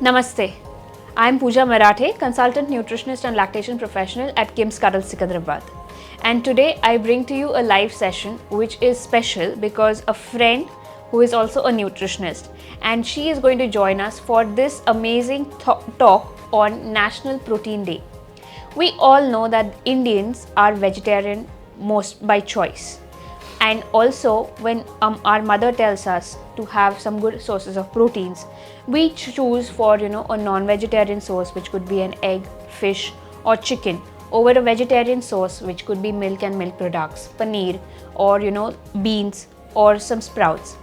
Namaste. I am Pooja Marathe, consultant nutritionist and lactation professional at KIMS Cuddles, Secunderabad. And today I bring to you a live session which is special because a friend who is also a nutritionist, and she is going to join us for this amazing talk on National Protein Day. We all know that Indians are vegetarian most by choice. And also when our mother tells us to have some good sources of proteins, we choose for a non-vegetarian source, which could be an egg, fish or chicken, over a vegetarian source which could be milk and milk products, paneer, or beans or some sprouts.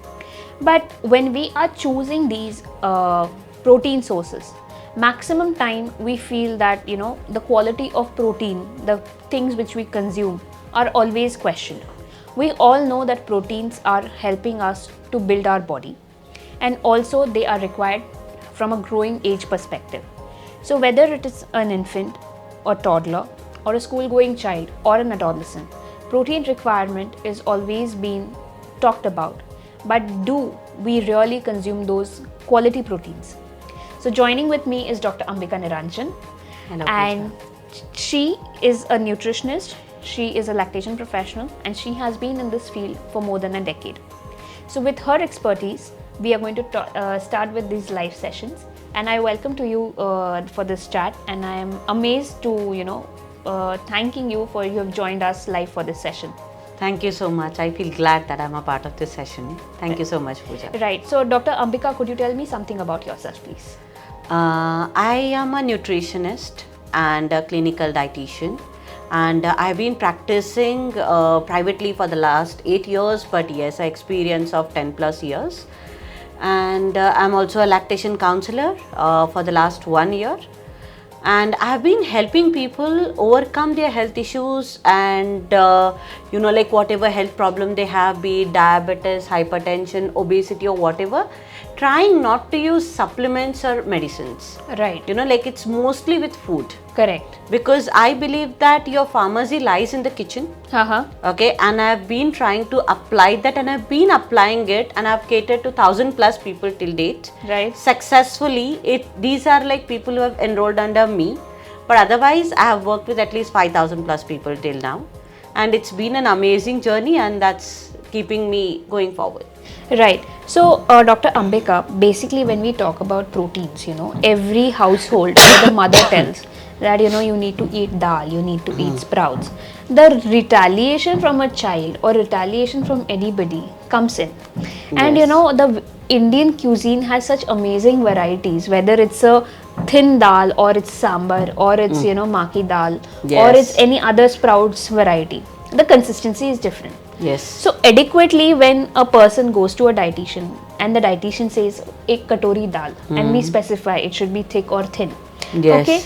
But when we are choosing these protein sources, maximum time we feel that the quality of protein, the things which we consume, are always questioned. We all know that proteins are helping us to build our body, and also they are required from a growing age perspective. So whether it is an infant or toddler or a school going child or an adolescent, protein requirement is always being talked about. But do we really consume those quality proteins? So joining with me is Dr. Ambika Niranjan. Hello, and she is a nutritionist. She is a lactation professional and she has been in this field for more than a decade. So with her expertise, we are going to start with these live sessions, and I welcome to you for this chat, and I am amazed to thanking you for you have joined us live for this session. Thank you so much. I feel glad that I'm a part of this session. Thank you so much, Pooja. Right. So Dr. Ambika, could you tell me something about yourself, please? I am a nutritionist and a clinical dietitian. And I've been practicing privately for the last 8 years, but yes, I experience of 10 plus years. And I'm also a lactation counselor for the last 1 year. And I've been helping people overcome their health issues and like whatever health problem they have, be it diabetes, hypertension, obesity or whatever, trying not to use supplements or medicines. Right. It's mostly with food. Correct. Because I believe that your pharmacy lies in the kitchen. Okay, and I've been trying to apply that, and I've been applying it, and I've catered to 1,000 plus people till date. Right. Successfully. These are like people who have enrolled under me, but otherwise I have worked with at least 5,000 plus people till now, and it's been an amazing journey, and that's keeping me going forward. Right. So, Dr. Ambika, basically when we talk about proteins, every household, the mother tells that, you need to eat dal, you need to eat sprouts. The retaliation from a child or retaliation from anybody comes in. And, Yes. The Indian cuisine has such amazing varieties, whether it's a thin dal or it's sambar or it's, maki dal or Yes. it's any other sprouts variety. The consistency is different. Yes. So adequately, when a person goes to a dietitian and the dietitian says ek katori dal, and we specify it should be thick or thin. Yes. Okay.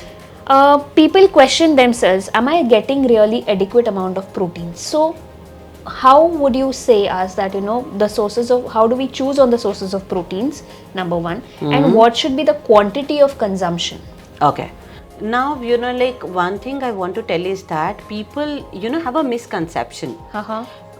People question themselves, am I getting really adequate amount of protein? So how would you say us that the sources of, how do we choose on the sources of proteins, number one, and what should be the quantity of consumption? Okay. Now, one thing I want to tell is that people, have a misconception.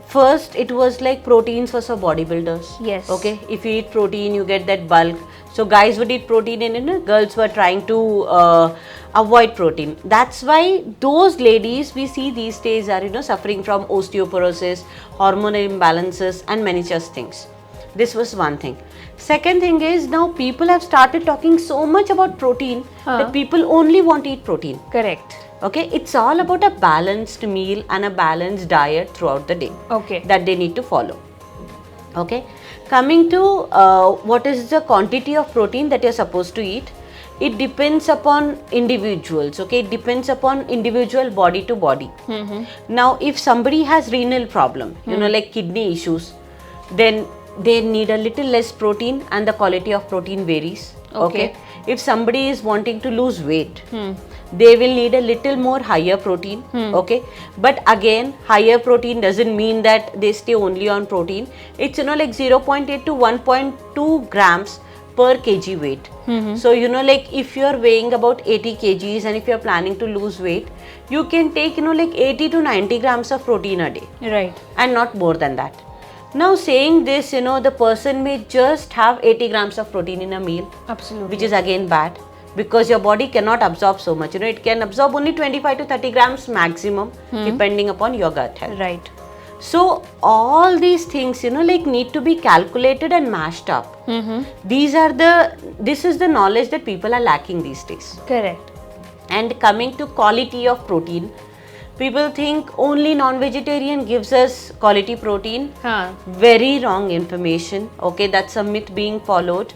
First, it was like proteins was for bodybuilders. Yes. Okay. If you eat protein, you get that bulk. So guys would eat protein, and girls were trying to avoid protein. That's why those ladies we see these days are suffering from osteoporosis, hormonal imbalances, and many such things. This was one thing. Second thing is, now people have started talking so much about protein that people only want to eat protein. Correct. Okay, it's all about a balanced meal and a balanced diet throughout the day. Okay. That they need to follow. Okay, coming to what is the quantity of protein that you're supposed to eat, it depends upon individuals. Okay, it depends upon individual body to body. Now, if somebody has renal problem, like kidney issues, then they need a little less protein and the quality of protein varies. Okay. If somebody is wanting to lose weight, they will need a little more higher protein. Okay, but again, higher protein doesn't mean that they stay only on protein. It's like 0.8 to 1.2 grams per kg weight. So like if you're weighing about 80 kgs and if you're planning to lose weight, you can take like 80 to 90 grams of protein a day. Right. And not more than that. Now saying this, the person may just have 80 grams of protein in a meal, Absolutely. which is again bad, because your body cannot absorb so much. It can absorb only 25 to 30 grams maximum, depending upon your gut health. Right. So all these things, need to be calculated and mashed up. This is the knowledge that people are lacking these days. Correct. And coming to quality of protein, people think only non-vegetarian gives us quality protein. Very wrong information. Okay, that's a myth being followed.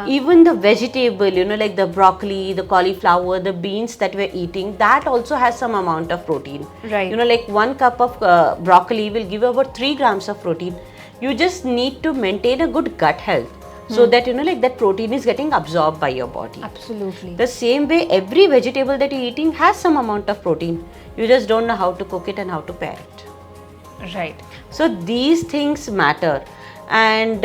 Even the vegetable, like the broccoli, the cauliflower, the beans that we're eating, that also has some amount of protein. Right. Like 1 cup of broccoli will give about 3 grams of protein. You just need to maintain a good gut health, so that that protein is getting absorbed by your body. Absolutely. The same way, every vegetable that you're eating has some amount of protein. You just don't know how to cook it and how to pair it. Right. So these things matter. And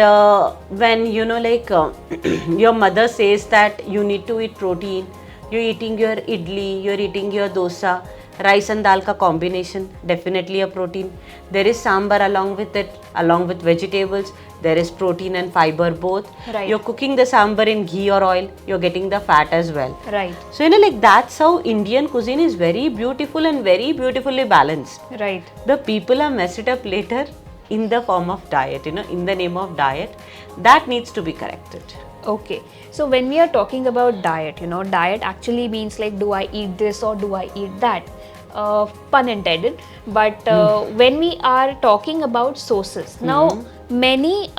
when your mother says that you need to eat protein, you're eating your idli, you're eating your dosa, rice and dal ka combination, definitely a protein. There is sambar along with it, along with vegetables. There is protein and fiber both. Right. You're cooking the sambar in ghee or oil, you're getting the fat as well. Right. So that's how Indian cuisine is very beautiful and very beautifully balanced. Right. The people are messed it up later in the form of diet, in the name of diet. That needs to be corrected. Okay, so when we are talking about diet, diet actually means like, do I eat this or do I eat that? Pun intended. But when we are talking about sources, now many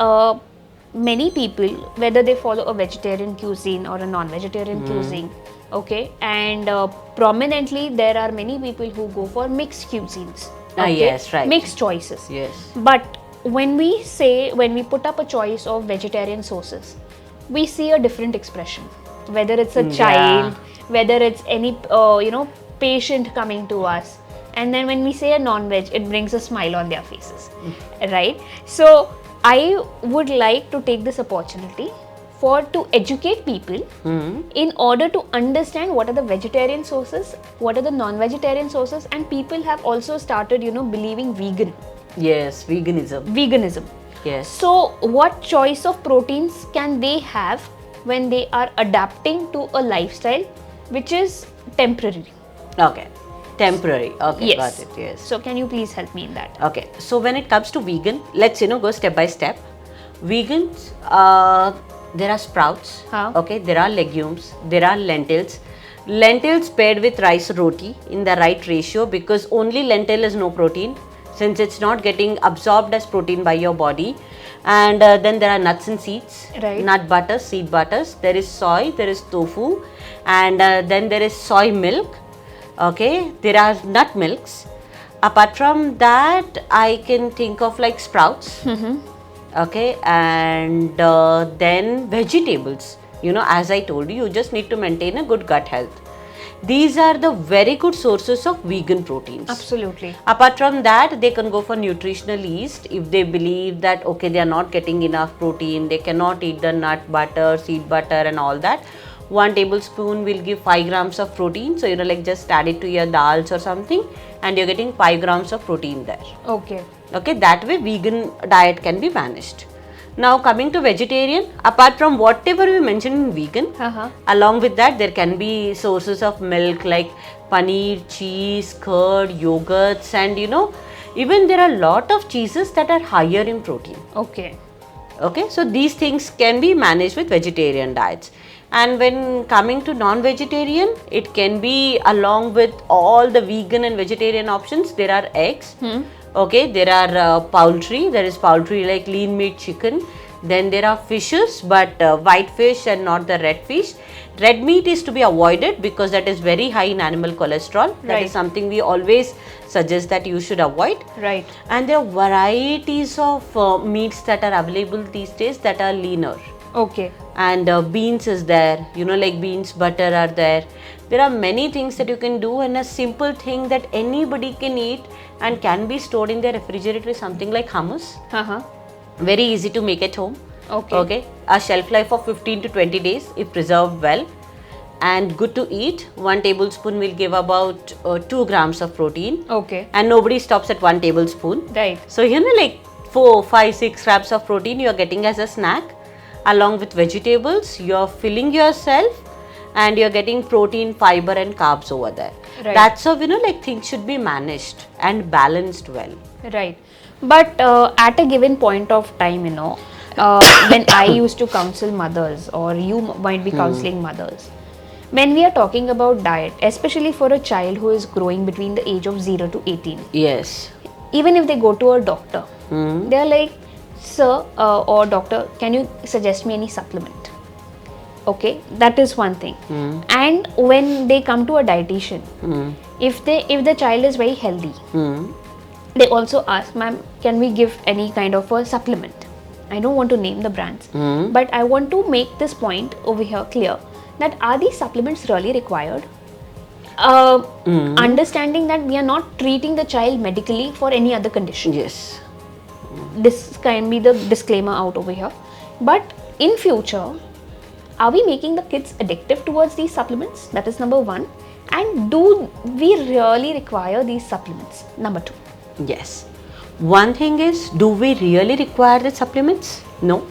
people, whether they follow a vegetarian cuisine or a non-vegetarian cuisine, okay, and prominently there are many people who go for mixed cuisines. Okay? Yes, right. Mixed choices. Yes. But when we put up a choice of vegetarian sources, we see a different expression. Whether it's a child, whether it's any patient coming to us, and then when we say a non-veg, it brings a smile on their faces, right? So I would like to take this opportunity to educate people in order to understand what are the vegetarian sources, what are the non-vegetarian sources, and people have also started, believing vegan. Yes, veganism. Yes. So what choice of proteins can they have when they are adapting to a lifestyle which is temporary? Okay. Temporary. Okay, Yes. got it. Yes. So can you please help me in that? Okay. So when it comes to vegan, let's go step by step. Vegans, there are sprouts. Okay. There are legumes. There are lentils. Lentils paired with rice roti in the right ratio, because only lentil is no protein, since it's not getting absorbed as protein by your body. And then there are nuts and seeds, Right. nut butters, seed butters. There is soy, there is tofu, and then there is soy milk. Okay, there are nut milks. Apart from that, I can think of like sprouts. Okay, and then vegetables. As I told you, you just need to maintain a good gut health. These are the very good sources of vegan proteins. Absolutely. Apart from that, they can go for nutritional yeast if they believe that, okay, they are not getting enough protein, they cannot eat the nut butter, seed butter and all that. 1 tablespoon will give 5 grams of protein. So, just add it to your dals or something, and you're getting 5 grams of protein there. Okay. Okay, that way vegan diet can be managed. Now coming to vegetarian, apart from whatever we mentioned in vegan, along with that there can be sources of milk like paneer, cheese, curd, yogurts, and even there are a lot of cheeses that are higher in protein. Okay. Okay, so these things can be managed with vegetarian diets. And when coming to non-vegetarian, it can be along with all the vegan and vegetarian options. There are eggs. Okay, there are poultry. There is poultry like lean meat chicken. Then there are fishes, but white fish and not the red fish. Red meat is to be avoided because that is very high in animal cholesterol. That is something we always suggest that you should avoid. Right. And there are varieties of meats that are available these days that are leaner. Okay. And beans is there, like beans, butter are there. There are many things that you can do, and a simple thing that anybody can eat and can be stored in their refrigerator is something like hummus. Very easy to make at home. Okay. A shelf life of 15 to 20 days if preserved well, and good to eat. 1 tablespoon will give about 2 grams of protein. Okay. And nobody stops at 1 tablespoon. Right. So, like 4, 5, 6 grams of protein you are getting as a snack. Along with vegetables, you are filling yourself and you are getting protein, fiber and carbs over there. Right. That's how, like things should be managed and balanced well. Right. But at a given point of time, when I used to counsel mothers, or you might be counseling mothers, when we are talking about diet, especially for a child who is growing between the age of 0 to 18, Yes. even if they go to a doctor, they're like, sir or doctor, can you suggest me any supplement? Okay, that is one thing. And when they come to a dietitian, if the child is very healthy, they also ask, ma'am, can we give any kind of a supplement? I don't want to name the brands, but I want to make this point over here clear, that are these supplements really required? Understanding that we are not treating the child medically for any other condition. Yes. This can be the disclaimer out over here. But in future, are we making the kids addictive towards these supplements? That is number one. And do we really require these supplements? Number two. Yes. One thing is, do we really require the supplements? No.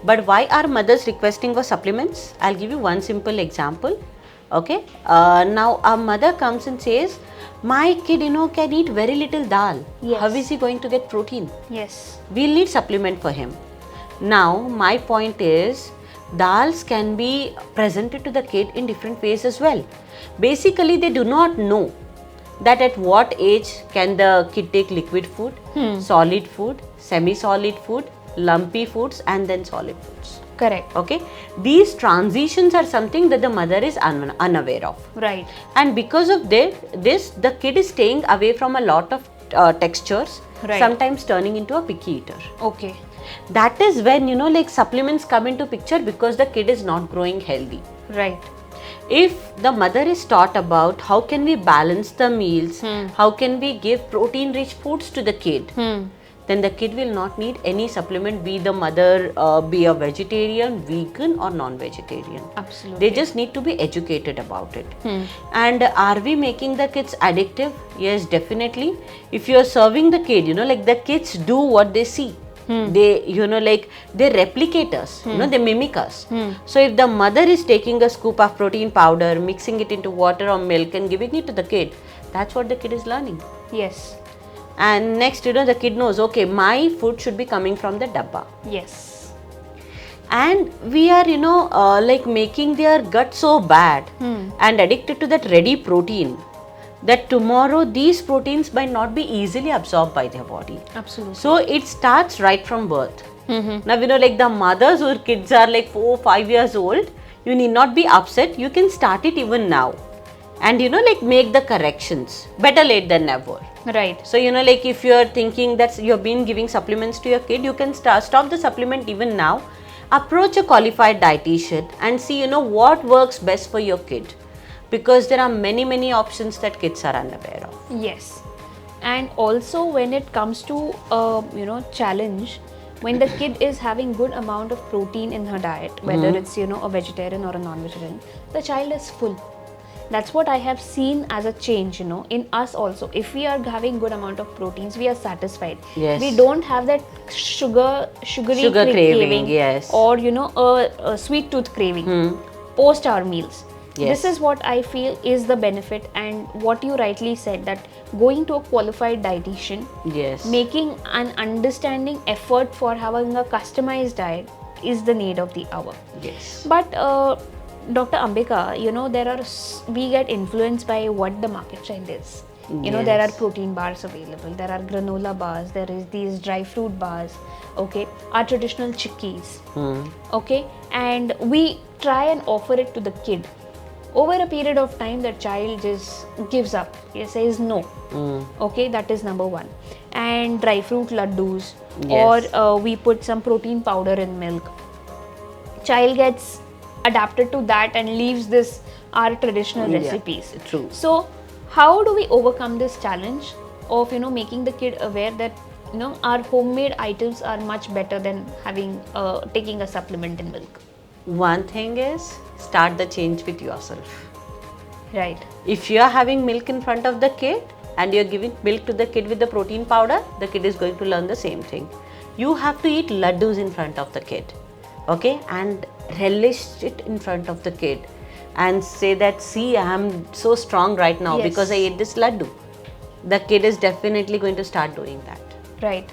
But why are mothers requesting for supplements? I'll give you one simple example. Okay. Now a mother comes and says, my kid, can eat very little dal. Yes. How is he going to get protein? Yes. We'll need supplement for him. Now, my point is, dals can be presented to the kid in different ways as well. Basically, they do not know that at what age can the kid take liquid food, solid food, semi-solid food, lumpy foods and then solid foods. Correct. Okay, these transitions are something that the mother is unaware of. Right. And because of this, the kid is staying away from a lot of textures, Right. sometimes turning into a picky eater. Okay. That is when, like supplements come into picture, because the kid is not growing healthy. Right. If the mother is taught about how can we balance the meals, how can we give protein rich foods to the kid, then the kid will not need any supplement, be the mother be a vegetarian, vegan or non-vegetarian. Absolutely. They just need to be educated about it. And are we making the kids addictive? Yes, definitely. If you are serving the kid, like the kids do what they see. They, they replicate us, they mimic us. So if the mother is taking a scoop of protein powder, mixing it into water or milk and giving it to the kid, that's what the kid is learning. Yes. And next, the kid knows, okay, my food should be coming from the dabba. Yes. And we are, like making their gut so bad and addicted to that ready protein, that tomorrow these proteins might not be easily absorbed by their body. Absolutely. So it starts right from birth. Now, like the mothers whose kids are like 4, 5 years old, you need not be upset. You can start it even now. And, like make the corrections. Better late than never. Right. So, like if you are thinking that you have been giving supplements to your kid, you can stop the supplement even now. Approach a qualified dietitian and see, what works best for your kid. Because there are many options that kids are unaware of. Yes. And also when it comes to challenge, when the kid is having good amount of protein in her diet, whether it's a vegetarian or a non-vegetarian, the child is full. That's what I have seen as a change, in us also. If we are having good amount of proteins, we are satisfied. Yes. We don't have that sugary craving, yes. or a sweet tooth craving post our meals. Yes. This is what I feel is the benefit, and what you rightly said, that going to a qualified dietitian, Yes. making an understanding effort for having a customized diet is the need of the hour. Yes. But Dr. Ambika, we get influenced by what the market trend is. There are protein bars available, there are granola bars, there is these dry fruit bars, okay, our traditional chickpeas, okay, and we try and offer it to the kid. Over a period of time, the child just gives up. He says no. Okay, that is number one. And dry fruit laddus, Yes. or we put some protein powder in milk. Child gets adapted to that and leaves our traditional recipes. True. So, how do we overcome this challenge of making the kid aware that our homemade items are much better than having taking a supplement in milk? One thing is, start the change with yourself. Right. If you are having milk in front of the kid, and you're giving milk to the kid with the protein powder, the kid is going to learn the same thing. You have to eat laddus in front of the kid, okay, and relish it in front of the kid and say that, see, I am so strong right now because I ate this laddu. The kid is definitely going to start doing that. Right.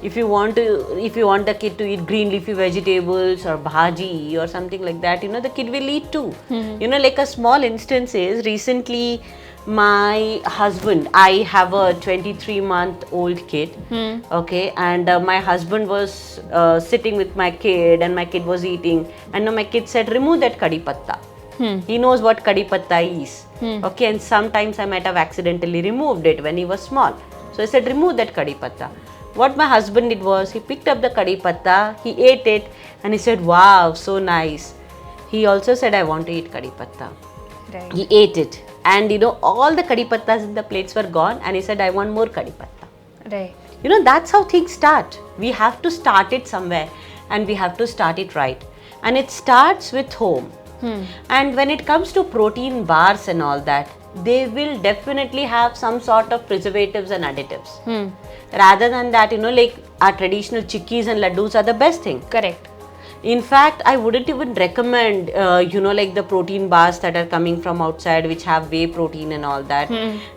If you want the kid to eat green leafy vegetables or bhaji or something like that, the kid will eat too. Like a small instance is, recently my husband, I have a 23-month-old kid, okay, and my husband was sitting with my kid and my kid was eating, and my kid said, remove that kadhi patta. He knows what kadhi patta is, okay, and sometimes I might have accidentally removed it when he was small. So I said, remove that kadhi patta. What my husband did was, he picked up the kadhi patta, he ate it, and he said, wow, so nice. He also said, I want to eat kadhi patta. Right. He ate it, and all the kadhi pattas in the plates were gone, and he said, I want more kadhi patta. Right. That's how things start. We have to start it somewhere, and we have to start it right. And it starts with home. And when it comes to protein bars and all that, they will definitely have some sort of preservatives and additives. Rather than that, like our traditional chikkis and laddus are the best thing. Correct. In fact, I wouldn't even recommend, like the protein bars that are coming from outside, which have whey protein and all that.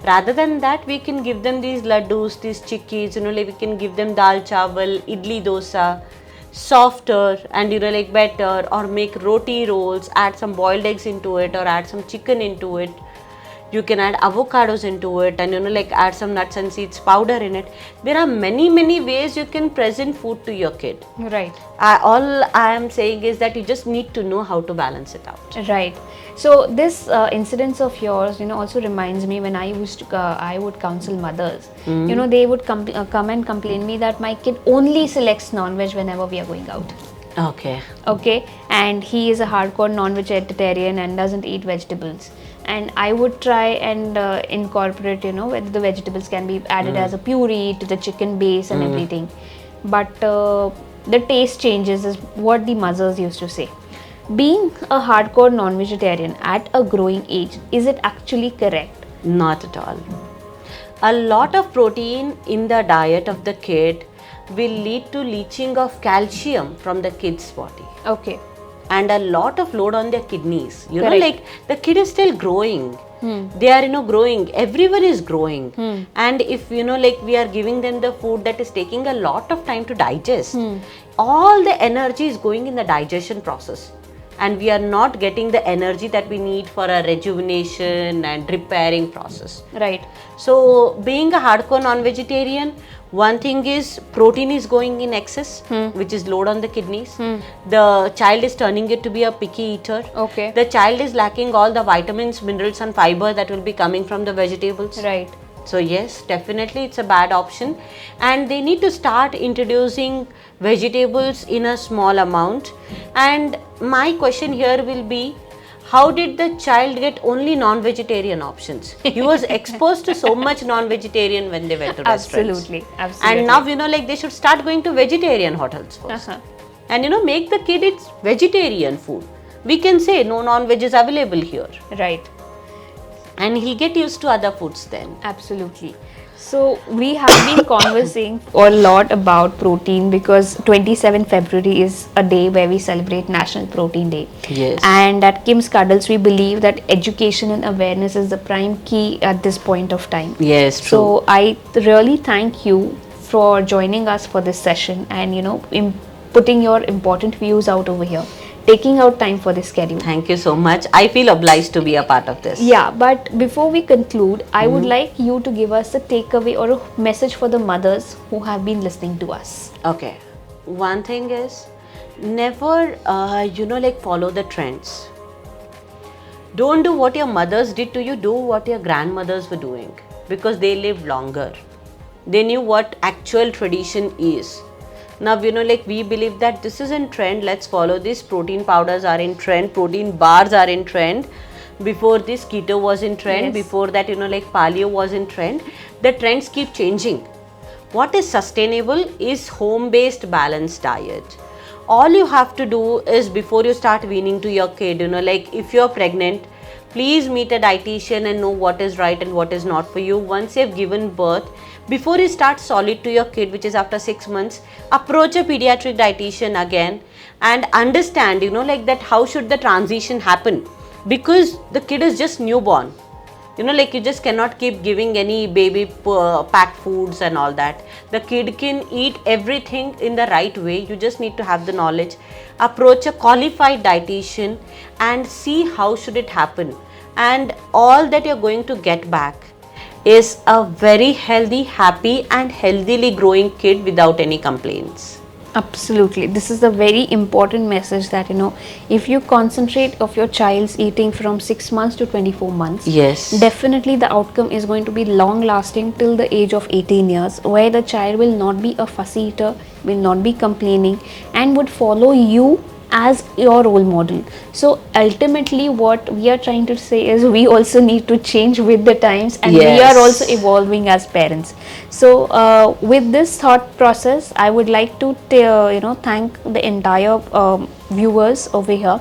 Rather than that, we can give them these laddus, these chikkis, like we can give them dal chawal, idli dosa, softer and like better, or make roti rolls, add some boiled eggs into it, or add some chicken into it. You can add avocados into it, and like add some nuts and seeds powder in it. There are many ways you can present food to your kid. Right. All I am saying is that you just need to know how to balance it out. Right. So this incidence of yours, also reminds me when I would counsel mothers. They would come and complain me that my kid only selects non-veg whenever we are going out. Okay, and he is a hardcore non-vegetarian and doesn't eat vegetables. And I would try and incorporate, whether the vegetables can be added as a puree to the chicken base and everything. But the taste changes is what the mothers used to say. Being a hardcore non-vegetarian at a growing age, is it actually correct? Not at all. A lot of protein in the diet of the kid will lead to leaching of calcium from the kid's body. Okay. And a lot of load on their kidneys. Correct. Like the kid is still growing. They are, growing. Everyone is growing. And if, like we are giving them the food that is taking a lot of time to digest, all the energy is going in the digestion process. And we are not getting the energy that we need for a rejuvenation and repairing process. Right. So, being a hardcore non-vegetarian, one thing is protein is going in excess, which is load on the kidneys. The child is turning it to be a picky eater. Okay. The child is lacking all the vitamins, minerals and fiber that will be coming from the vegetables. Right. So yes, definitely it's a bad option, and they need to start introducing vegetables in a small amount. And my question here will be, how did the child get only non-vegetarian options? He was exposed to so much non-vegetarian when they went to restaurants. Absolutely. And now, like they should start going to vegetarian hotels first. And make the kid eat vegetarian food. We can say no non-veg is available here. Right. And he'll get used to other foods then. Absolutely. So we have been conversing a lot about protein because 27 February is a day where we celebrate National Protein Day. Yes. And at KIMS Cuddles we believe that education and awareness is the prime key at this point of time. Yes, true. So I really thank you for joining us for this session and putting your important views out over here, taking out time for this schedule. Thank you so much. I feel obliged to be a part of this. Yeah, but before we conclude, I would like you to give us a takeaway or a message for the mothers who have been listening to us. Okay. One thing is, never, follow the trends. Don't do what your mothers did to you, do what your grandmothers were doing, because they lived longer. They knew what actual tradition is. Now, we believe that this is in trend, let's follow this. Protein powders are in trend, protein bars are in trend. Before this, keto was in trend. Yes. Before that, paleo was in trend. The trends keep changing. What is sustainable is home-based balanced diet. All you have to do is, before you start weaning to your kid, if you're pregnant, Please meet a dietitian and know what is right and what is not for you. Once you have given birth, before you start solid to your kid, which is after 6 months, approach a pediatric dietitian again and understand, like that how should the transition happen, because the kid is just newborn. Like you just cannot keep giving any baby packed foods and all that. The kid can eat everything in the right way. You just need to have the knowledge. Approach a qualified dietitian and see how should it happen. And all that you're going to get back is a very healthy, happy and healthily growing kid without any complaints. Absolutely. This is the very important message that, if you concentrate of your child's eating from 6 months to 24 months, yes, definitely the outcome is going to be long lasting till the age of 18 years, where the child will not be a fussy eater, will not be complaining, and would follow you as your role model. So ultimately what we are trying to say is we also need to change with the times, and we are also evolving as parents. So with this thought process, I would like to thank the entire viewers over here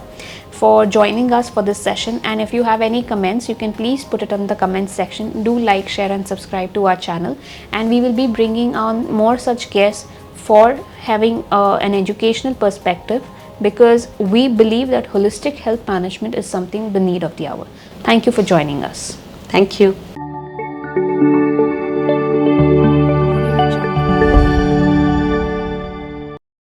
for joining us for this session. And if you have any comments, you can please put it in the comment section. Do like, share and subscribe to our channel, and we will be bringing on more such guests for having an educational perspective, because we believe that holistic health management is something the need of the hour. Thank you for joining us. Thank you.